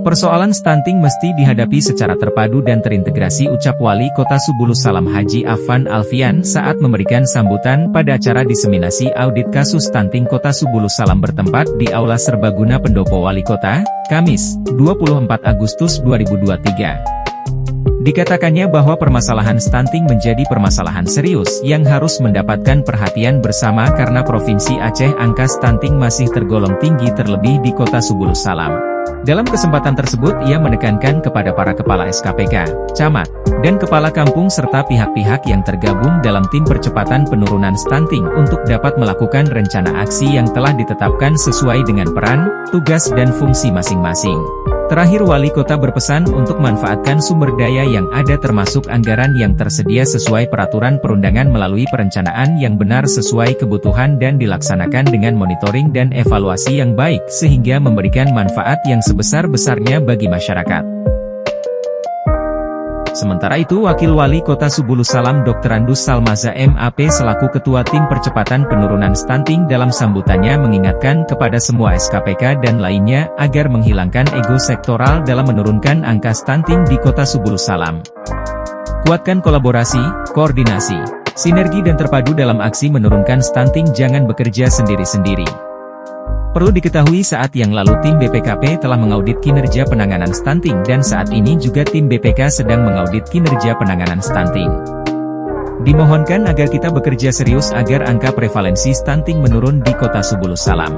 Persoalan stunting mesti dihadapi secara terpadu dan terintegrasi, ucap Wali Kota Subulus Salam Haji Afan Alfian saat memberikan sambutan pada acara diseminasi audit kasus stunting Kota Subulus Salam bertempat di Aula Serbaguna Pendopo Wali Kota, Kamis, 24 Agustus 2023. Dikatakannya bahwa permasalahan stunting menjadi permasalahan serius yang harus mendapatkan perhatian bersama karena Provinsi Aceh angka stunting masih tergolong tinggi terlebih di Kota Subulus Salam. Dalam kesempatan tersebut ia menekankan kepada para kepala SKPK, camat, dan kepala kampung serta pihak-pihak yang tergabung dalam tim percepatan penurunan stunting untuk dapat melakukan rencana aksi yang telah ditetapkan sesuai dengan peran, tugas dan fungsi masing-masing. Terakhir Wali Kota berpesan untuk manfaatkan sumber daya yang ada termasuk anggaran yang tersedia sesuai peraturan perundangan melalui perencanaan yang benar sesuai kebutuhan dan dilaksanakan dengan monitoring dan evaluasi yang baik sehingga memberikan manfaat yang sebesar-besarnya bagi masyarakat. Sementara itu Wakil Wali Kota Subulus Salam Dr. Andus Salmaza MAP selaku Ketua Tim Percepatan Penurunan Stunting dalam sambutannya mengingatkan kepada semua SKPK dan lainnya agar menghilangkan ego sektoral dalam menurunkan angka stunting di Kota Subulus Salam. Kuatkan kolaborasi, koordinasi, sinergi dan terpadu dalam aksi menurunkan stunting, jangan bekerja sendiri-sendiri. Perlu diketahui saat yang lalu tim BPKP telah mengaudit kinerja penanganan stunting dan saat ini juga tim BPK sedang mengaudit kinerja penanganan stunting. Dimohonkan agar kita bekerja serius agar angka prevalensi stunting menurun di Kota Subulus Salam.